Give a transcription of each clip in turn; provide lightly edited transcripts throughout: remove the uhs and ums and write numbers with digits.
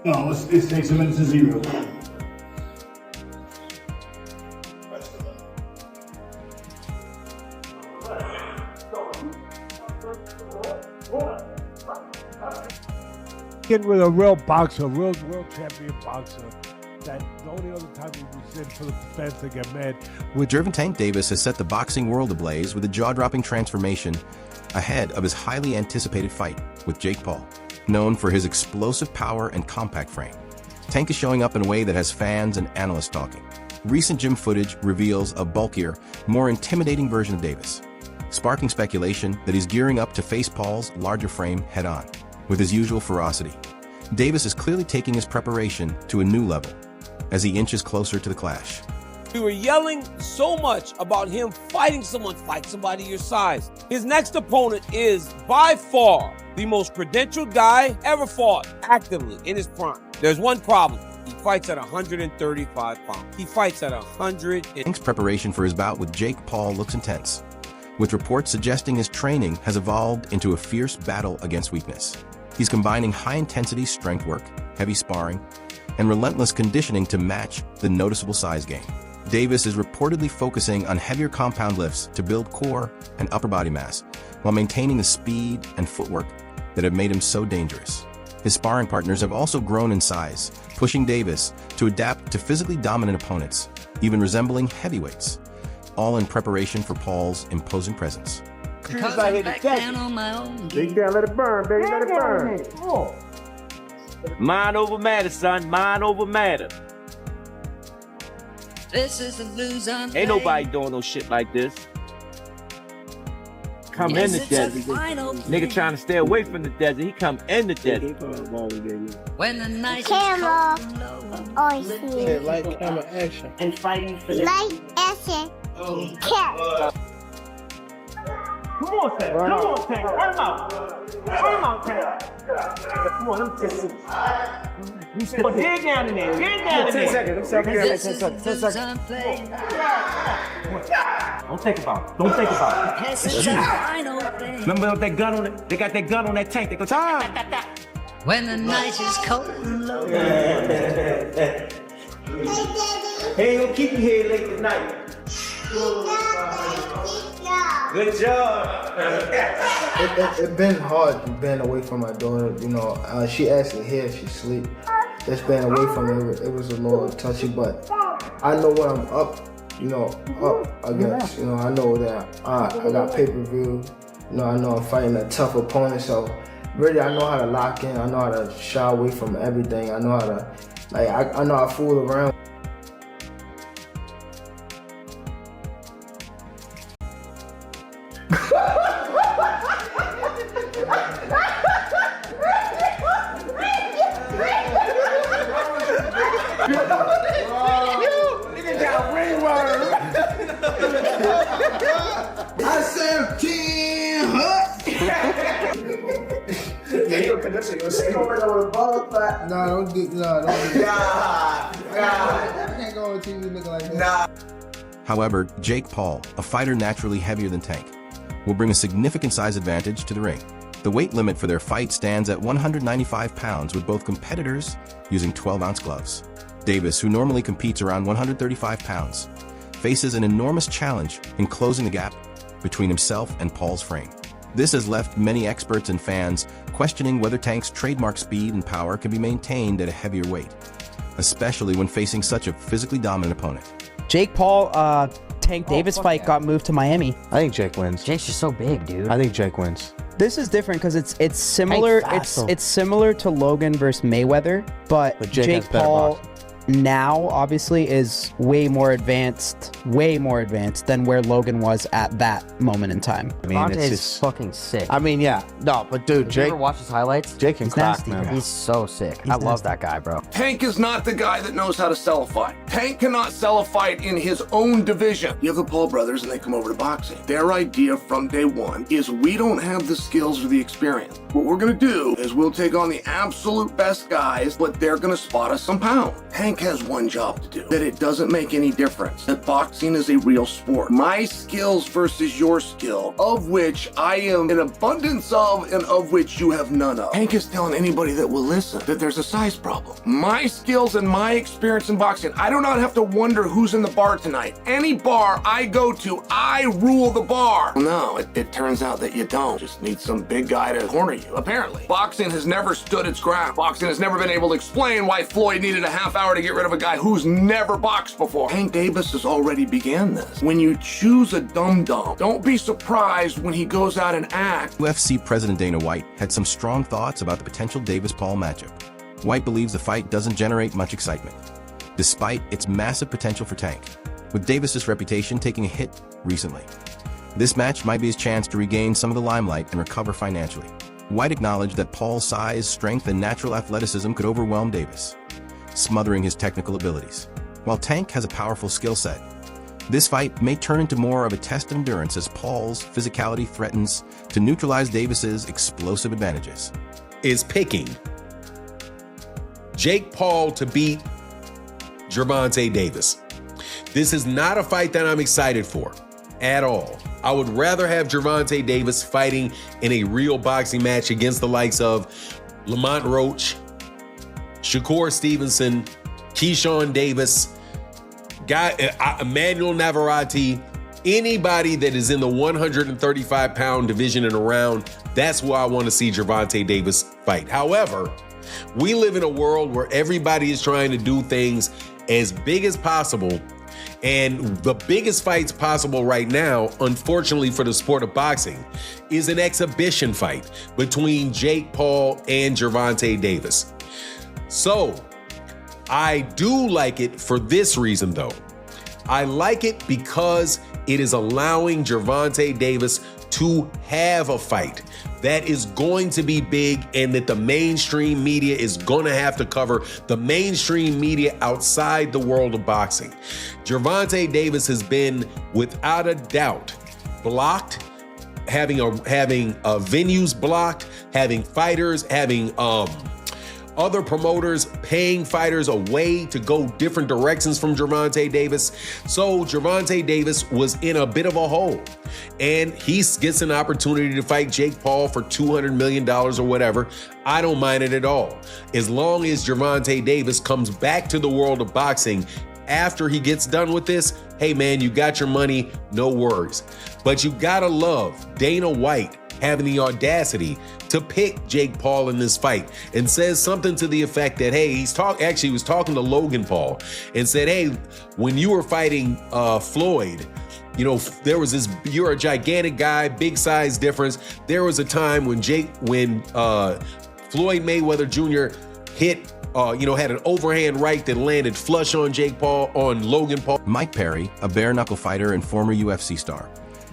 No, it takes a minute to zero. Getting with a real boxer, real world champion boxer. That the only other time he was in for the defense to get mad. With Gervonta Davis has set the boxing world ablaze with a jaw-dropping transformation ahead of his highly anticipated fight with Jake Paul. Known for his explosive power and compact frame, Tank is showing up in a way that has fans and analysts talking. Recent gym footage reveals a bulkier, more intimidating version of Davis, sparking speculation that he's gearing up to face Paul's larger frame head-on. With his usual ferocity, Davis is clearly taking his preparation to a new level as he inches closer to the clash. We were yelling so much about him fighting someone, fight somebody your size. His next opponent is by far the most credentialed guy ever fought actively in his prime. There's one problem. He fights at 135 pounds. He fights at 100. Tank's preparation for his bout with Jake Paul looks intense, with reports suggesting his training has evolved into a fierce battle against weakness. He's combining high-intensity strength work, heavy sparring, and relentless conditioning to match the noticeable size gain. Davis is reportedly focusing on heavier compound lifts to build core and upper body mass, while maintaining the speed and footwork that have made him so dangerous. His sparring partners have also grown in size, pushing Davis to adapt to physically dominant opponents, even resembling heavyweights, all in preparation for Paul's imposing presence. Cause I'm back down on my own. Dig down, let it burn, baby, let it burn. Oh. Mind over matter, son. Mind over matter. This is the blues I'm Ain't nobody doing no shit like this. Come in the desert. Nigga trying to stay away from the desert. He come in the desert. when the night Camera. is cold. Oh, shit. Light, camera, action. And fighting for the Light, action. Cat. Come on, Tank. Come on, Tank. Run him out. Run him out, Tank. Come on, let me test it. But dig down in there. Dig down in there. 10 seconds. This is the blues I'm playing. Don't think about it. Don't think about it. This is the final thing. Remember that gun on it? They got that gun on that tank. They go, time. When the night is cold and low. He ain't gonna keep you here late tonight. Good job. It's been hard being away from my daughter. You know, she actually here, she sleep. Just being away from her, it was a little touchy, but I know when I'm up, up against. You know, I know that I got pay-per-view. You know, I know I'm fighting a tough opponent, so really I know how to lock in. I know how to shy away from everything. I know how to, I know how to fool around. I said 10 Nah, don't do I can't go on TV looking like that. However, Jake Paul, a fighter naturally heavier than Tank, will bring a significant size advantage to the ring. The weight limit for their fight stands at 195 pounds, with both competitors using 12-ounce gloves. Davis, who normally competes around 135 pounds, faces an enormous challenge in closing the gap between himself and Paul's frame. This has left many experts and fans questioning whether Tank's trademark speed and power can be maintained at a heavier weight, especially when facing such a physically dominant opponent. Jake Paul, Tank Davis fight got moved to Miami. I think Jake wins. Jake's just so big, dude. I think Jake wins. This is different because it's similar. It's similar to Logan versus Mayweather, but Jake has better Paul boxing. now obviously is way more advanced than where Logan was at that moment in time. I mean, Gervonta it's is just fucking sick. I mean, yeah. No, but dude, Did you Jake. ever watch his highlights? Jake can He's crack, nasty, man. bro. He's so sick. He's I love nasty. that guy, bro. Tank is not the guy that knows how to sell a fight. Tank cannot sell a fight in his own division. You have the Paul brothers and they come over to boxing. Their idea from day one is we don't have the skills or the experience. What we're gonna do is we'll take on the absolute best guys, but they're gonna spot us some pounds. Tank has one job to do, that it doesn't make any difference, that boxing is a real sport. My skills versus your skill, of which I am an abundance of and of which you have none of. Tank is telling anybody that will listen that there's a size problem. My skills and my experience in boxing, I do not have to wonder who's in the bar tonight. Any bar I go to, I rule the bar. No, it turns out that you don't. Just need some big guy to corner you, apparently. Boxing has never stood its ground. Boxing has never been able to explain why Floyd needed a half hour to get rid of a guy who's never boxed before. Tank Davis has already began this. When you choose a dum-dum, don't be surprised when he goes out and acts. UFC President Dana White had some strong thoughts about the potential Davis-Paul matchup. White believes the fight doesn't generate much excitement, despite its massive potential for Tank, with Davis's reputation taking a hit recently. This match might be his chance to regain some of the limelight and recover financially. White acknowledged that Paul's size, strength, and natural athleticism could overwhelm Davis, smothering his technical abilities. While Tank has a powerful skill set, this fight may turn into more of a test of endurance as Paul's physicality threatens to neutralize Davis's explosive advantages. Is picking Jake Paul to beat Gervonta Davis. This is not a fight that I'm excited for at all. I would rather have Gervonta Davis fighting in a real boxing match against the likes of Lamont Roach, Shakur Stevenson, Keyshawn Davis, Emmanuel Navarrete, anybody that is in the 135-pound division and around. That's where I want to see Gervonta Davis fight. However, we live in a world where everybody is trying to do things as big as possible. And the biggest fights possible right now, unfortunately for the sport of boxing, is an exhibition fight between Jake Paul and Gervonta Davis. So I do like it for this reason, though. I like it because it is allowing Gervonta Davis to have a fight that is going to be big and that the mainstream media is going to have to cover, the mainstream media outside the world of boxing. Gervonta Davis has been, without a doubt, blocked, having venues blocked, having fighters, having other promoters paying fighters away to go different directions from Gervonta Davis. So Gervonta Davis was in a bit of a hole. And he gets an opportunity to fight Jake Paul for $200 million or whatever. I don't mind it at all. As long as Gervonta Davis comes back to the world of boxing after he gets done with this, hey man, you got your money, no worries. But you gotta love Dana White having the audacity to pick Jake Paul in this fight and says something to the effect that, hey, he was talking to Logan Paul and said, hey, when you were fighting Floyd, you know, there was this, you're a gigantic guy, big size difference. There was a time when Floyd Mayweather Jr. had an overhand right that landed flush on Logan Paul. Mike Perry, a bare-knuckle fighter and former UFC star,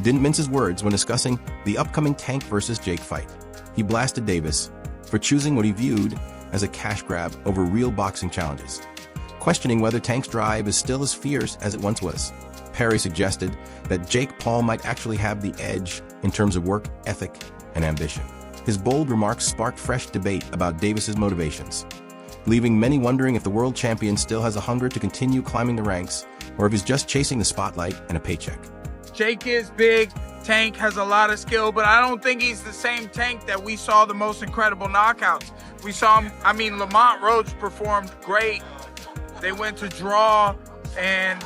didn't mince his words when discussing the upcoming Tank versus Jake fight. He blasted Davis for choosing what he viewed as a cash grab over real boxing challenges, questioning whether Tank's drive is still as fierce as it once was. Perry suggested that Jake Paul might actually have the edge in terms of work ethic and ambition. His bold remarks sparked fresh debate about Davis's motivations, leaving many wondering if the world champion still has a hunger to continue climbing the ranks or if he's just chasing the spotlight and a paycheck. Jake is big. Tank has a lot of skill, but I don't think he's the same Tank that we saw the most incredible knockouts. We saw him, Lamont Roach performed great. They went to draw, and,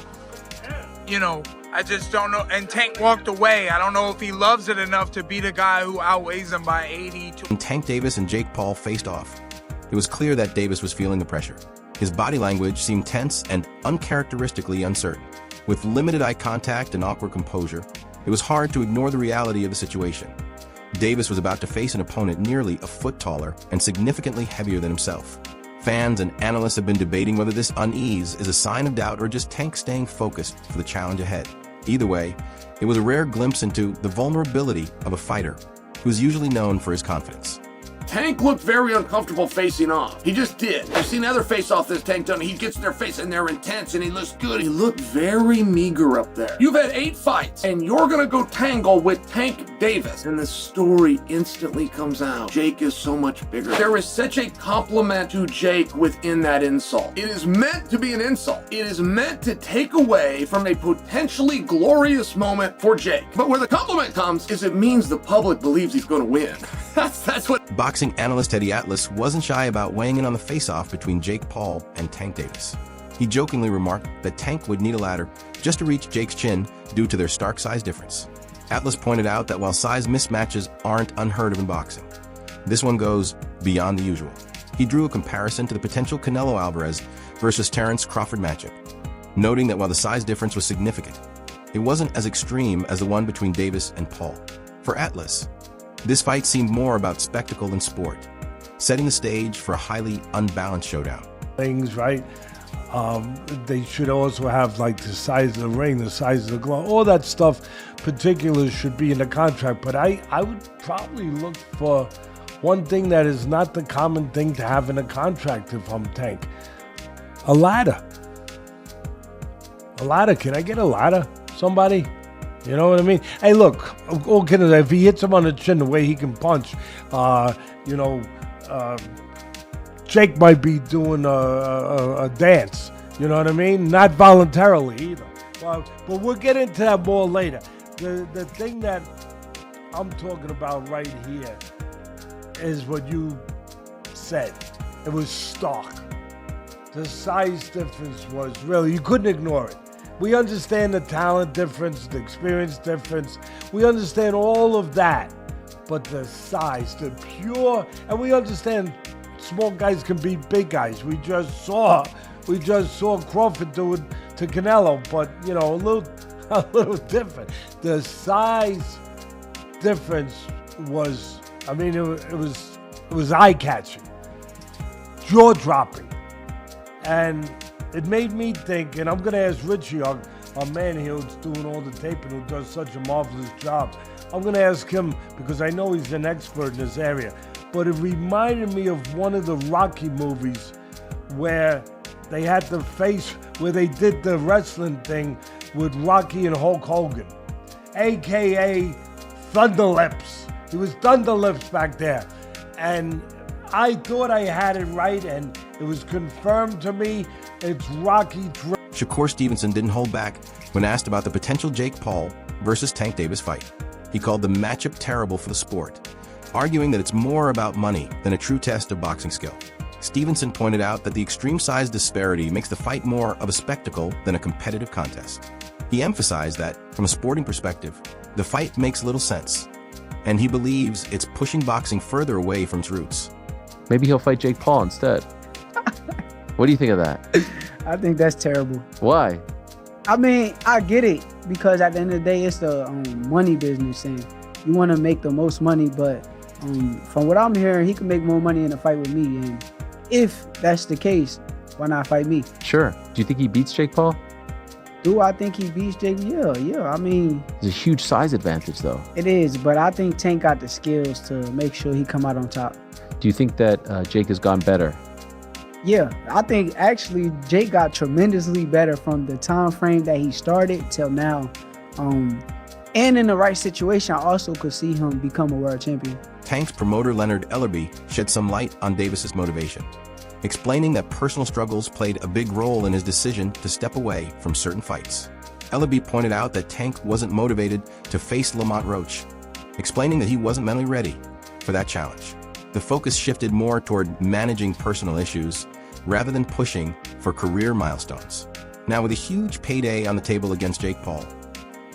I just don't know. And Tank walked away. I don't know if he loves it enough to beat a guy who outweighs him by 82. When Tank Davis and Jake Paul faced off, it was clear that Davis was feeling the pressure. His body language seemed tense and uncharacteristically uncertain. With limited eye contact and awkward composure, it was hard to ignore the reality of the situation. Davis was about to face an opponent nearly a foot taller and significantly heavier than himself. Fans and analysts have been debating whether this unease is a sign of doubt or just Tank staying focused for the challenge ahead. Either way, it was a rare glimpse into the vulnerability of a fighter who's usually known for his confidence. Tank looked very uncomfortable facing off. He just did. I've seen other face-off this Tank done. He gets in their face and they're intense and he looks good. He looked very meager up there. You've had 8 fights and you're gonna go tangle with Tank Davis. And the story instantly comes out. Jake is so much bigger. There is such a compliment to Jake within that insult. It is meant to be an insult. It is meant to take away from a potentially glorious moment for Jake. But where the compliment comes is it means the public believes he's gonna win. That's what. Boxing analyst Eddie Atlas wasn't shy about weighing in on the face-off between Jake Paul and Tank Davis. He jokingly remarked that Tank would need a ladder just to reach Jake's chin due to their stark size difference. Atlas pointed out that while size mismatches aren't unheard of in boxing, this one goes beyond the usual. He drew a comparison to the potential Canelo Alvarez versus Terence Crawford matchup, noting that while the size difference was significant, it wasn't as extreme as the one between Davis and Paul. For Atlas, this fight seemed more about spectacle than sport, setting the stage for a highly unbalanced showdown. Things, right? They should also have like the size of the ring, the size of the glove, all that stuff. Particulars should be in the contract, but I would probably look for one thing that is not the common thing to have in a contract if I'm Tank. A ladder. A ladder. Can I get a ladder? Somebody? You know what I mean? Hey, look, all kidding aside, if he hits him on the chin the way he can punch, Jake might be doing a dance. You know what I mean? Not voluntarily either. But we'll get into that more later. The thing that I'm talking about right here is what you said. It was stark. The size difference was really, you couldn't ignore it. We understand the talent difference, the experience difference. We understand all of that. But the size, the pure, and we understand small guys can beat big guys. We just saw Crawford do it to Canelo, but you know, a little different. The size difference was, I mean, it was eye-catching, jaw-dropping, and it made me think. And I'm gonna ask Richie, our man here who's doing all the taping, who does such a marvelous job. I'm gonna ask him because I know he's an expert in this area. But it reminded me of one of the Rocky movies where they had the face, where they did the wrestling thing with Rocky and Hulk Hogan, AKA Thunder Lips. He was Thunder Lips back there. And I thought I had it right, and it was confirmed to me. It's Rocky. Shakur Stevenson didn't hold back when asked about the potential Jake Paul versus Tank Davis fight. He called the matchup terrible for the sport, arguing that it's more about money than a true test of boxing skill. Stevenson pointed out that the extreme size disparity makes the fight more of a spectacle than a competitive contest. He emphasized that, from a sporting perspective, the fight makes little sense, and he believes it's pushing boxing further away from its roots. Maybe he'll fight Jake Paul instead. What do you think of that? I think that's terrible. Why? I mean, I get it, because at the end of the day, it's the money business, and you want to make the most money, but from what I'm hearing, he can make more money in a fight with me, and if that's the case, why not fight me? Sure. Do you think he beats Jake Paul? Do I think he beats Jake? Yeah. I mean, it's a huge size advantage, though. It is, but I think Tank got the skills to make sure he come out on top. Do you think that Jake has gone better? Yeah, I think actually Jake got tremendously better from the time frame that he started till now. And in the right situation, I also could see him become a world champion. Tank's promoter Leonard Ellerby shed some light on Davis's motivation, explaining that personal struggles played a big role in his decision to step away from certain fights. Ellerby pointed out that Tank wasn't motivated to face Lamont Roach, explaining that he wasn't mentally ready for that challenge. The focus shifted more toward managing personal issues rather than pushing for career milestones. Now, with a huge payday on the table against Jake Paul,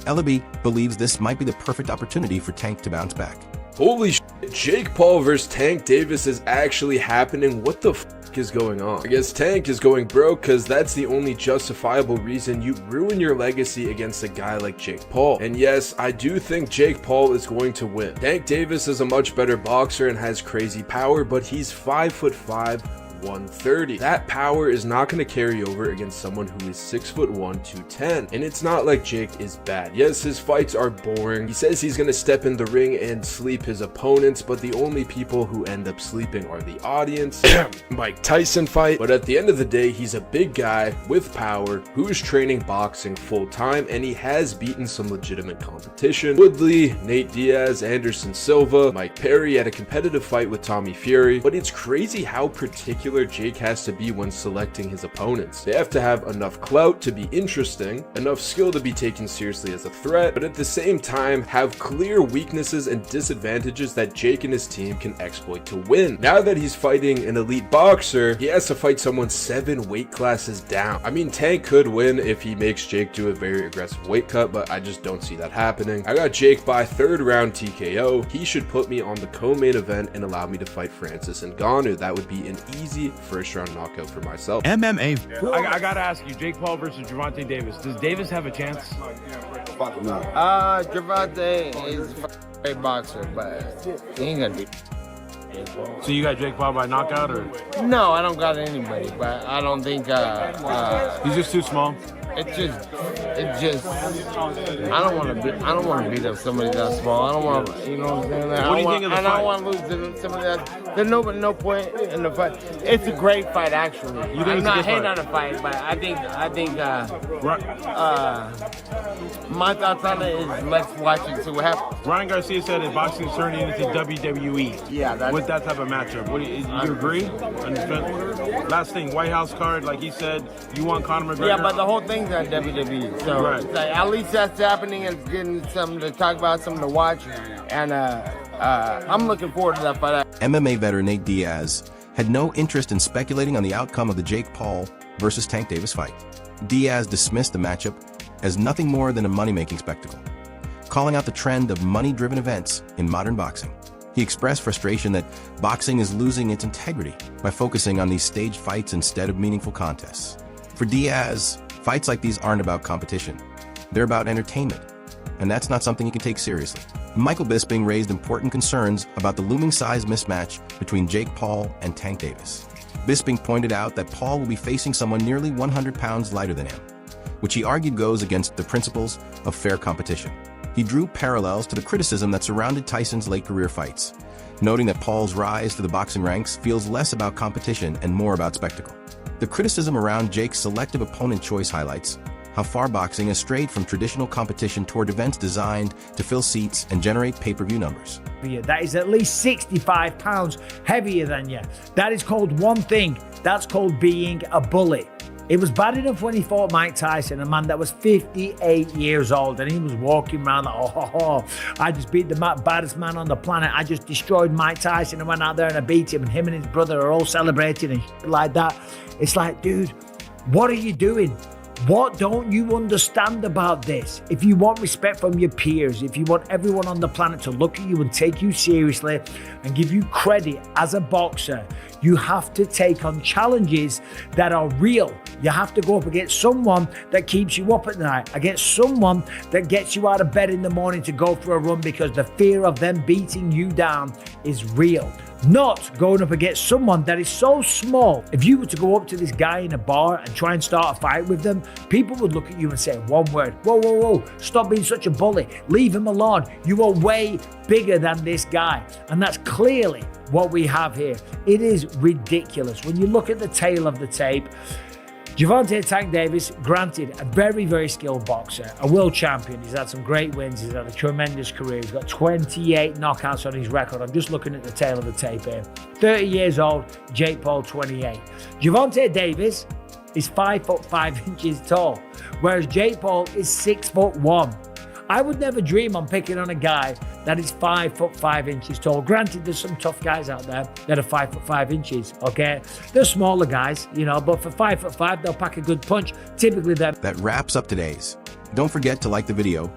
Ellerby believes this might be the perfect opportunity for Tank to bounce back. Holy shit, Jake Paul versus Tank Davis is actually happening. What the fuck is going on? I guess Tank is going broke because that's the only justifiable reason you ruin your legacy against a guy like Jake Paul. And yes, I do think Jake Paul is going to win. Tank Davis is a much better boxer and has crazy power, but he's 5'5", 130. That power is not going to carry over against someone who is 6'1", 210. And it's not like Jake is bad. Yes, his fights are boring. He says he's going to step in the ring and sleep his opponents, but the only people who end up sleeping are the audience. Mike Tyson fight. But at the end of the day, he's a big guy with power who's training boxing full time, and he has beaten some legitimate competition. Woodley, Nate Diaz, Anderson Silva, Mike Perry had a competitive fight with Tommy Fury, but it's crazy how particular Jake has to be when selecting his opponents. They have to have enough clout to be interesting, enough skill to be taken seriously as a threat, but at the same time have clear weaknesses and disadvantages that Jake and his team can exploit to win. Now that he's fighting an elite boxer, he has to fight someone 7 weight classes down. I mean, Tank could win if he makes Jake do a very aggressive weight cut, but I just don't see that happening. I got Jake by 3rd round TKO. He should put me on the co-main event and allow me to fight Francis Ngannou. That would be an easy 1st round knockout for myself. MMA. I gotta ask you, Jake Paul versus Gervonta Davis. Does Davis have a chance? Gervonta is a great boxer, but he ain't gonna be. So you got Jake Paul by knockout, or? No, I don't got anybody, but I don't think. He's just too small. It's just. I don't want to beat up somebody that small. I don't want to. You know what I'm saying? What do you think of the fight? I don't want to lose to somebody that. There's no point in the fight. It's a great fight, actually. I'm not hating on the fight, but I think. My thoughts on it is let's watch it, see what happens. Ryan Garcia said that boxing is turning into WWE. Yeah, with that type of matchup. What do you agree? Last thing, White House card, like he said, you want Conor McGregor? Yeah, but the whole thing's on WWE, so right. It's like, at least that's happening and it's getting something to talk about, something to watch, and I'm looking forward to that fight. MMA veteran Nate Diaz had no interest in speculating on the outcome of the Jake Paul versus Tank Davis fight. Diaz dismissed the matchup as nothing more than a money-making spectacle, calling out the trend of money-driven events in modern boxing. He expressed frustration that boxing is losing its integrity by focusing on these staged fights instead of meaningful contests. For Diaz, fights like these aren't about competition. They're about entertainment, and that's not something you can take seriously. Michael Bisping raised important concerns about the looming size mismatch between Jake Paul and Tank Davis. Bisping pointed out that Paul will be facing someone nearly 100 pounds lighter than him, which he argued goes against the principles of fair competition. He drew parallels to the criticism that surrounded Tyson's late career fights, noting that Paul's rise to the boxing ranks feels less about competition and more about spectacle. The criticism around Jake's selective opponent choice highlights how far boxing has strayed from traditional competition toward events designed to fill seats and generate pay-per-view numbers. That is at least 65 pounds heavier than you. That is called one thing. That's called being a bully. It was bad enough when he fought Mike Tyson, a man that was 58 years old, and he was walking around like, I just beat the baddest man on the planet. I just destroyed Mike Tyson and went out there and I beat him, and him and his brother are all celebrating and shit like that. It's like, dude, what are you doing? What don't you understand about this? If you want respect from your peers, if you want everyone on the planet to look at you and take you seriously and give you credit as a boxer, you have to take on challenges that are real. You have to go up against someone that keeps you up at night, against someone that gets you out of bed in the morning to go for a run because the fear of them beating you down is real. Not going up against someone that is so small. If you were to go up to this guy in a bar and try and start a fight with them, people would look at you and say one word, whoa, stop being such a bully, leave him alone. You are way bigger than this guy. And that's clearly what we have here. It is ridiculous. When you look at the tail of the tape, Gervonta Tank Davis, granted, a very, very skilled boxer, a world champion. He's had some great wins. He's had a tremendous career. He's got 28 knockouts on his record. I'm just looking at the tail of the tape here. 30 years old, Jake Paul, 28. Gervonta Davis is 5'5" tall, whereas Jake Paul is 6'1". I would never dream on picking on a guy that is 5'5" tall. Granted, there's some tough guys out there that are 5'5", okay? They're smaller guys, but for 5'5", they'll pack a good punch. Typically, That wraps up today's. Don't forget to like the video,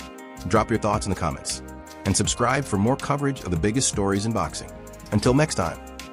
drop your thoughts in the comments, and subscribe for more coverage of the biggest stories in boxing. Until next time.